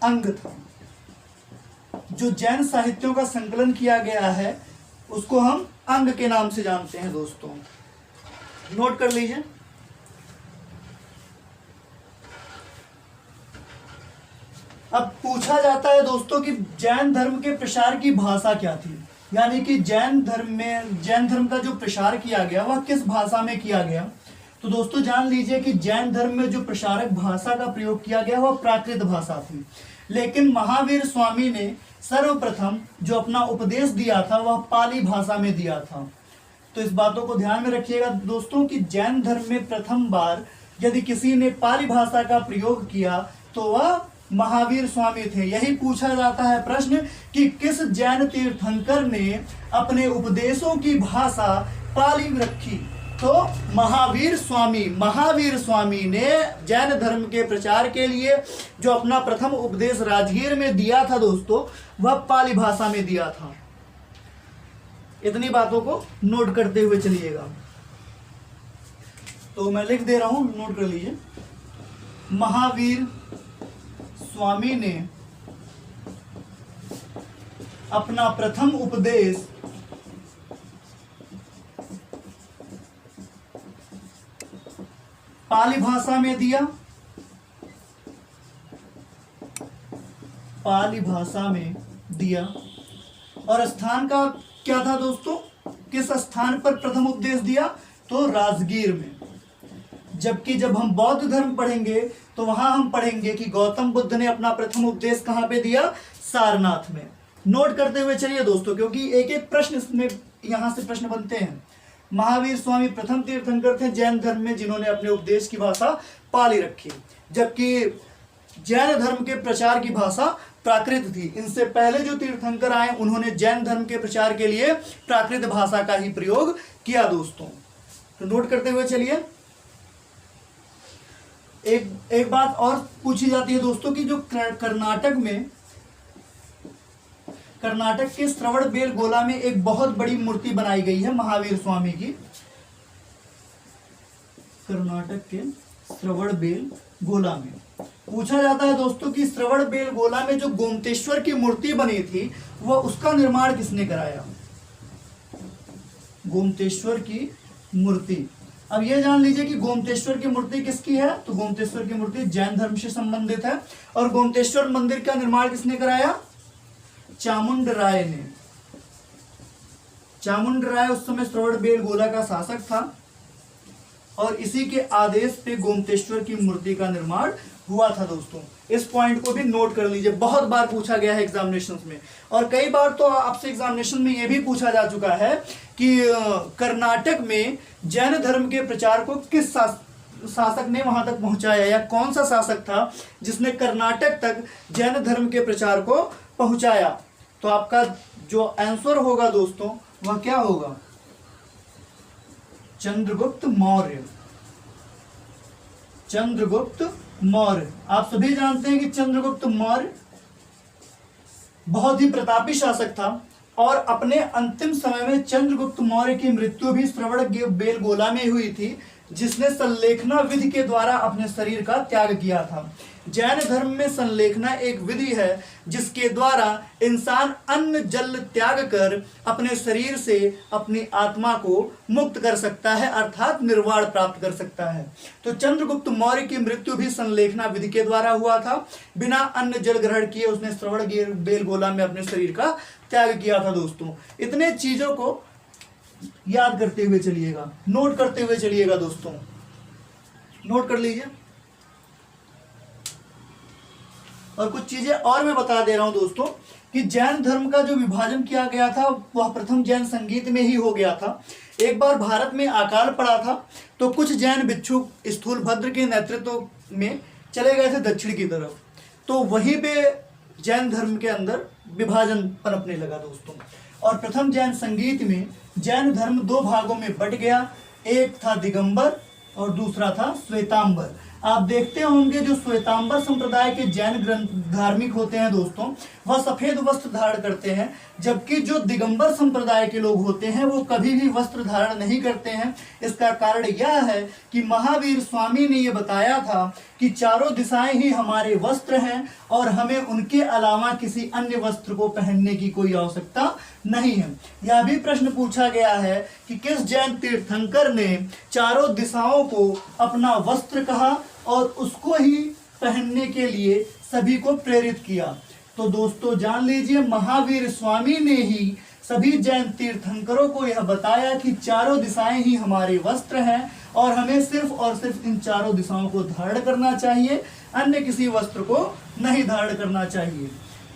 अंग था। जो जैन साहित्यों का संकलन किया गया है उसको हम अंग के नाम से जानते हैं दोस्तों। नोट कर लीजिए। अब पूछा जाता है दोस्तों कि जैन धर्म के प्रसार की भाषा क्या थी, यानी कि जैन धर्म का जो प्रसार किया गया वह किस भाषा में किया गया। तो दोस्तों जान लीजिए कि जैन धर्म में जो प्रसारक भाषा का प्रयोग किया गया वह प्राकृत भाषा थी। लेकिन महावीर स्वामी ने सर्वप्रथम जो अपना उपदेश दिया था वह पाली भाषा में दिया था। तो इस बातों को ध्यान में रखिएगा दोस्तों कि जैन धर्म में प्रथम बार यदि किसी ने पाली भाषा का प्रयोग किया तो वह महावीर स्वामी थे। यही पूछा जाता है प्रश्न कि किस जैन तीर्थंकर ने अपने उपदेशों की भाषा पाली रखी। तो महावीर स्वामी ने जैन धर्म के प्रचार के लिए जो अपना प्रथम उपदेश राजगीर में दिया था दोस्तों, वह पाली भाषा में दिया था। इतनी बातों को नोट करते हुए चलिएगा। तो मैं लिख दे रहा हूं, नोट कर लीजिए। महावीर स्वामी ने अपना प्रथम उपदेश पाली भाषा में दिया। पाली भाषा में दिया। और स्थान का क्या था दोस्तों? किस स्थान पर प्रथम उपदेश दिया? तो राजगीर में। जबकि जब हम बौद्ध धर्म पढ़ेंगे तो वहां हम पढ़ेंगे कि गौतम बुद्ध ने अपना प्रथम उपदेश कहां पे दिया? सारनाथ में। नोट करते हुए चलिए दोस्तों, क्योंकि एक एक प्रश्न इसमें यहां से प्रश्न बनते हैं। महावीर स्वामी प्रथम तीर्थंकर थे जैन धर्म में जिन्होंने अपने उपदेश की भाषा पाली रखी। जबकि जैन धर्म के प्रचार की भाषा प्राकृत थी। इनसे पहले जो तीर्थंकर आए उन्होंने जैन धर्म के प्रचार के लिए प्राकृत भाषा का ही प्रयोग किया दोस्तों। तो नोट करते हुए चलिए, एक बात और पूछी जाती है दोस्तों कि जो कर्नाटक के श्रवणबेलगोला में एक बहुत बड़ी मूर्ति बनाई गई है महावीर स्वामी की। कर्नाटक के श्रवणबेलगोला में पूछा जाता है दोस्तों कि श्रवणबेलगोला में जो गोमतेश्वर की मूर्ति बनी थी वह उसका निर्माण किसने कराया? गोमतेश्वर की मूर्ति। अब यह जान लीजिए कि गोमतेश्वर की मूर्ति किसकी है, तो गोमतेश्वर की मूर्ति जैन धर्म से संबंधित है। और गोमतेश्वर मंदिर का निर्माण किसने कराया? चामुंडराय ने। चामुंडराय उस समय श्रवणबेलगोला का शासक था और इसी के आदेश पे गोमतेश्वर की मूर्ति का निर्माण हुआ था दोस्तों। इस पॉइंट को भी नोट कर लीजिए, बहुत बार पूछा गया है एग्जामिनेशन में। और कई बार तो आपसे एग्जामिनेशन में यह भी पूछा जा चुका है कि कर्नाटक में जैन धर्म के प्रचार को किस शासक ने वहां तक पहुंचाया, या कौन सा शासक था जिसने कर्नाटक तक जैन धर्म के प्रचार को पहुंचाया। तो आपका जो आंसर होगा दोस्तों वह क्या होगा? चंद्रगुप्त मौर्य। चंद्रगुप्त मौर्य। आप सभी जानते हैं कि चंद्रगुप्त मौर्य बहुत ही प्रतापी शासक था और अपने अंतिम समय में चंद्रगुप्त मौर्य की मृत्यु भी श्रवणबेलगोला में हुई थी, जिसने संलेखना विधि के द्वारा अपने शरीर का त्याग किया था। जैन धर्म में संलेखना एक विधि है जिसके द्वारा इंसान अन्न जल त्याग कर अपने शरीर से अपनी आत्मा को मुक्त कर सकता है, अर्थात निर्वाण प्राप्त कर सकता है। तो चंद्रगुप्त मौर्य की मृत्यु भी संलेखना विधि के द्वारा हुआ था। बिना अन्न जल ग्रहण किए उसने श्रवणबेलगोला में अपने शरीर का त्याग किया था दोस्तों। इतने चीजों को याद करते हुए चलिएगा, नोट करते हुए चलिएगा दोस्तों, नोट कर लीजिए। और कुछ चीजें और मैं बता दे रहा हूं दोस्तों कि जैन धर्म का जो विभाजन किया गया था वह प्रथम जैन संगीत में ही हो गया था। एक बार भारत में अकाल पड़ा था तो कुछ जैन भिक्षुक स्थूलभद्र के नेतृत्व में चले गए थे दक्षिण की तरफ, तो वहीं पे जैन धर्म के अंदर विभाजन पनपने लगा दोस्तों। और प्रथम जैन संगीत में जैन धर्म दो भागों में बट गया, एक था दिगंबर और दूसरा था श्वेतांबर। आप देखते होंगे जो श्वेतांबर संप्रदाय के जैन ग्रंथ धार्मिक होते हैं दोस्तों वह सफेद वस्त्र धारण करते हैं, जबकि जो दिगंबर संप्रदाय के लोग होते हैं वो कभी भी वस्त्र धारण नहीं करते हैं। इसका कारण यह है कि महावीर स्वामी ने यह बताया था कि चारों दिशाएं ही हमारे वस्त्र हैं और हमें उनके अलावा किसी अन्य वस्त्र को पहनने की कोई आवश्यकता नहीं है। यह भी प्रश्न पूछा गया है कि किस जैन तीर्थंकर ने चारों दिशाओं को अपना वस्त्र कहा और उसको ही पहनने के लिए सभी को प्रेरित किया। तो दोस्तों जान लीजिए महावीर स्वामी ने ही सभी जैन तीर्थंकरों को यह बताया कि चारों दिशाएं ही हमारे वस्त्र हैं और हमें सिर्फ और सिर्फ इन चारों दिशाओं को धारण करना चाहिए, अन्य किसी वस्त्र को नहीं धारण करना चाहिए।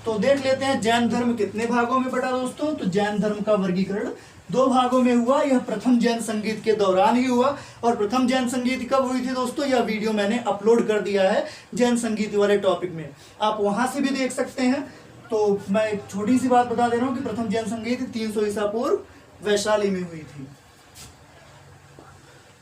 तो देख लेते हैं जैन धर्म कितने भागों में बटा दोस्तों। तो जैन धर्म का वर्गीकरण दो भागों में हुआ। यह प्रथम जैन संगीत के दौरान ही हुआ। और प्रथम जैन संगीत कब हुई थी दोस्तों? यह वीडियो मैंने अपलोड कर दिया है जैन संगीत वाले टॉपिक में, आप वहां से भी देख सकते हैं। तो मैं एक छोटी सी बात बता दे रहा हूं कि प्रथम जैन संगीत 300 ईसा पूर्व वैशाली में हुई थी।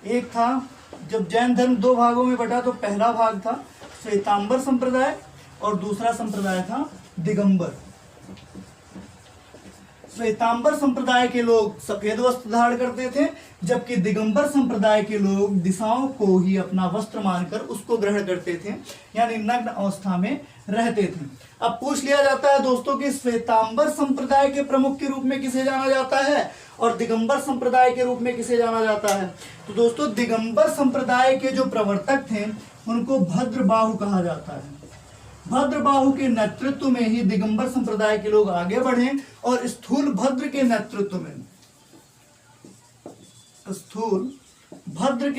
एक था जब जैन धर्म दो भागों में बटा तो पहला भाग था श्वेतांबर संप्रदाय और दूसरा संप्रदाय था दिगंबर। श्वेतांबर संप्रदाय के लोग सफेद वस्त्र धारण करते थे, जबकि दिगंबर संप्रदाय के लोग दिशाओं को ही अपना वस्त्र मानकर उसको ग्रहण करते थे, यानी नग्न अवस्था में रहते थे। अब पूछ लिया जाता है दोस्तों कि श्वेतांबर संप्रदाय के प्रमुख के रूप में किसे जाना जाता है और दिगंबर संप्रदाय के रूप में किसे जाना जाता है। तो दोस्तों दिगंबर संप्रदाय के जो प्रवर्तक थे उनको भद्रबाहु कहा जाता है। भद्रबाहु के नेतृत्व में ही दिगंबर संप्रदाय के लोग आगे बढ़े और स्थूल भद्र के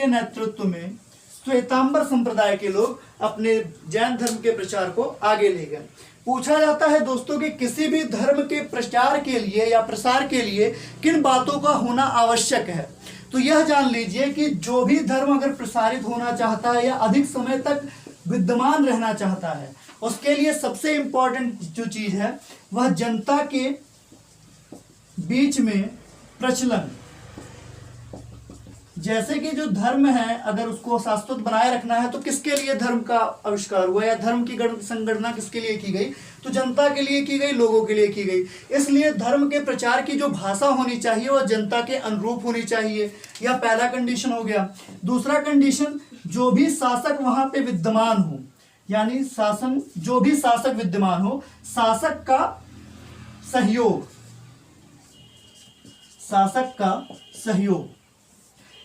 नेतृत्व में श्वेतांबर संप्रदाय के लोग अपने जैन धर्म के प्रचार को आगे ले गए। पूछा जाता है दोस्तों कि किसी भी धर्म के प्रचार के लिए या प्रसार के लिए किन बातों का होना आवश्यक है। तो यह जान लीजिए कि जो भी धर्म अगर प्रसारित होना चाहता है या अधिक समय तक विद्यमान रहना चाहता है, उसके लिए सबसे इंपॉर्टेंट जो चीज है वह जनता के बीच में प्रचलन। जैसे कि जो धर्म है अगर उसको शाश्वत बनाए रखना है तो किसके लिए धर्म का आविष्कार हुआ या धर्म की संगणना किसके लिए की गई, तो जनता के लिए की गई, लोगों के लिए की गई। इसलिए धर्म के प्रचार की जो भाषा होनी चाहिए वह जनता के अनुरूप होनी चाहिए, यह पहला कंडीशन हो गया। दूसरा कंडीशन, जो भी शासक वहां पे विद्यमान हो, यानी शासन जो भी शासक विद्यमान हो, शासक का सहयोग, शासक का सहयोग,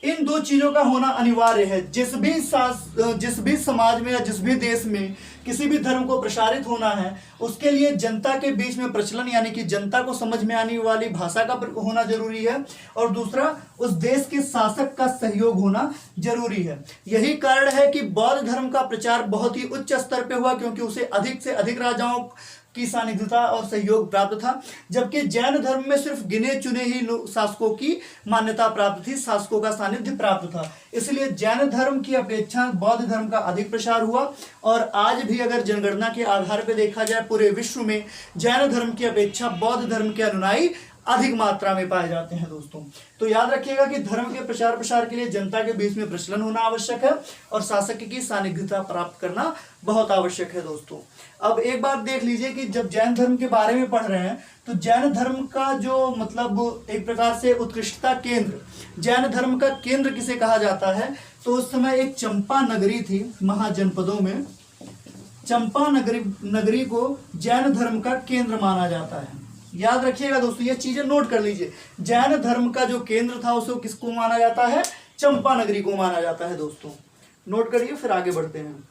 इन दो चीजों का होना अनिवार्य है। जिस भी समाज में या जिस भी देश में किसी भी धर्म को प्रसारित होना है उसके लिए जनता के बीच में प्रचलन यानी कि जनता को समझ में आने वाली भाषा का होना जरूरी है, और दूसरा उस देश के शासक का सहयोग होना जरूरी है। यही कारण है कि बौद्ध धर्म का प्रचार बहुत ही उच्च स्तर पे हुआ, क्योंकि उसे अधिक से अधिक राजाओं की सानिध्यता और सहयोग प्राप्त था, जबकि जैन धर्म में सिर्फ गिने चुने ही शासकों की मान्यता प्राप्त थी, शासकों का सानिध्य प्राप्त था। इसलिए जैन धर्म की अपेक्षा बौद्ध धर्म का अधिक प्रसार हुआ, और आज भी अगर जनगणना के आधार पर देखा जाए पूरे विश्व में जैन धर्म की अपेक्षा बौद्ध धर्म के अनुयायी अधिक मात्रा में पाए जाते हैं दोस्तों। तो याद रखिएगा कि धर्म के प्रचार प्रसार के लिए जनता के बीच में प्रचलन होना आवश्यक है और शासक की सानिध्यता प्राप्त करना बहुत आवश्यक है दोस्तों। अब एक बात देख लीजिए कि जब जैन धर्म के बारे में पढ़ रहे हैं तो जैन धर्म का जो मतलब एक प्रकार से उत्कृष्टता केंद्र, जैन धर्म का केंद्र किसे कहा जाता है, तो उस समय एक चंपा नगरी थी महाजनपदों में। चंपा नगरी को जैन धर्म का केंद्र माना जाता है। याद रखिएगा दोस्तों, ये चीजें नोट कर लीजिए। जैन धर्म का जो केंद्र था उसे किसको माना जाता है, चंपा नगरी को माना जाता है दोस्तों। नोट करिए, फिर आगे बढ़ते हैं।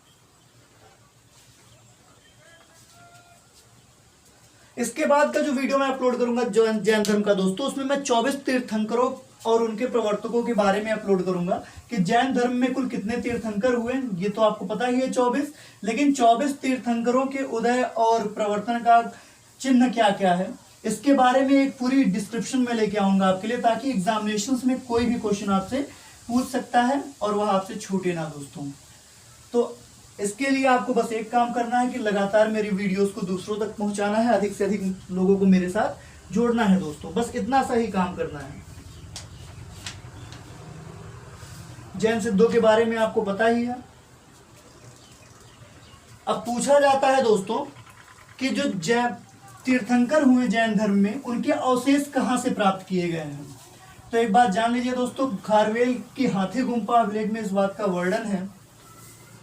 इसके बाद का जो वीडियो मैं अपलोड करूंगा जैन धर्म का दोस्तों, उसमें मैं 24 तीर्थंकरों और उनके प्रवर्तकों के बारे में अपलोड करूंगा कि जैन धर्म में कुल कितने तीर्थंकर हुए। ये तो आपको पता ही है 24, लेकिन 24 तीर्थंकरों के उदय और प्रवर्तन का चिन्ह क्या क्या है, इसके बारे में एक पूरी डिस्क्रिप्शन में लेके आऊंगा आपके लिए, ताकि एग्जामिनेशंस में कोई भी क्वेश्चन आपसे पूछ सकता है और वह आपसे छूटे ना दोस्तों। तो इसके लिए आपको बस एक काम करना है कि लगातार मेरी वीडियोस को दूसरों तक पहुंचाना है, अधिक से अधिक लोगों को मेरे साथ जोड़ना है दोस्तों, बस इतना सा ही काम करना है। जैन सिद्धों के बारे में आपको पता ही है। अब पूछा जाता है दोस्तों कि जो जैन तीर्थंकर हुए जैन धर्म में उनके अवशेष कहां से प्राप्त किए गए हैं, तो एक बात जान लीजिए दोस्तों, खारवेल की हाथी गुम्फा अभिलेख में इस बात का वर्णन है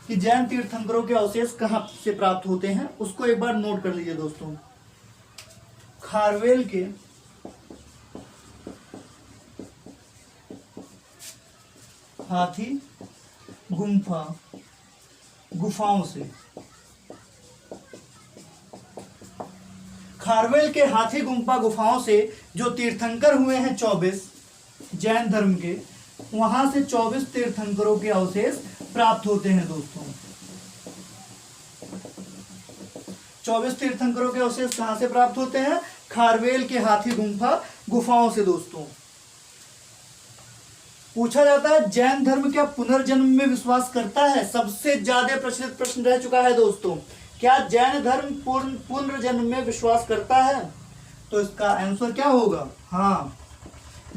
कि जैन तीर्थंकरों के अवशेष कहां से प्राप्त होते हैं, उसको एक बार नोट कर लीजिए दोस्तों। खारवेल के हाथी गुफाओं से, खारवेल के हाथी गुफाओं से जो तीर्थंकर हुए हैं 24 जैन धर्म के, वहां से 24 तीर्थंकरों के अवशेष प्राप्त होते हैं दोस्तों। 24 तीर्थंकरों के अवशेष कहां से प्राप्त होते हैं, खारवेल के हाथी गुफाओं से दोस्तों। पूछा जाता है जैन धर्म क्या पुनर्जन्म में विश्वास करता है, सबसे ज्यादा प्रचलित प्रश्न रह चुका है दोस्तों, क्या जैन धर्म पुनर्जन्म में विश्वास करता है, तो इसका आंसर क्या होगा, हाँ,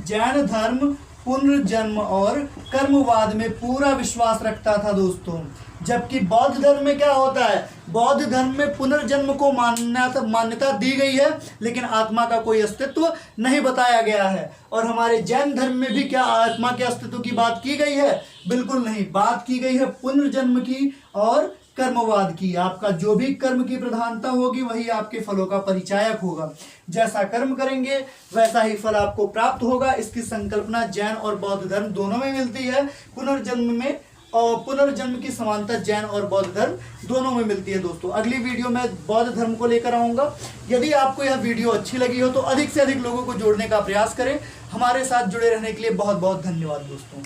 जैन धर्म पुनर्जन्म और कर्मवाद में पूरा विश्वास रखता था दोस्तों। जबकि बौद्ध धर्म में क्या होता है, बौद्ध धर्म में पुनर्जन्म को मान्यता दी गई है, लेकिन आत्मा का कोई अस्तित्व नहीं बताया गया है। और हमारे जैन धर्म में भी क्या आत्मा के अस्तित्व की बात की गई है, बिल्कुल नहीं, बात की गई है पुनर्जन्म की और कर्मवाद की। आपका जो भी कर्म की प्रधानता होगी वही आपके फलों का परिचायक होगा, जैसा कर्म करेंगे वैसा ही फल आपको प्राप्त होगा। इसकी संकल्पना जैन और बौद्ध धर्म दोनों में मिलती है। पुनर्जन्म में और पुनर्जन्म की समानता जैन और बौद्ध धर्म दोनों में मिलती है दोस्तों। अगली वीडियो में बौद्ध धर्म को लेकर आऊंगा। यदि आपको यह वीडियो अच्छी लगी हो तो अधिक से अधिक लोगों को जोड़ने का प्रयास करें। हमारे साथ जुड़े रहने के लिए बहुत बहुत धन्यवाद दोस्तों।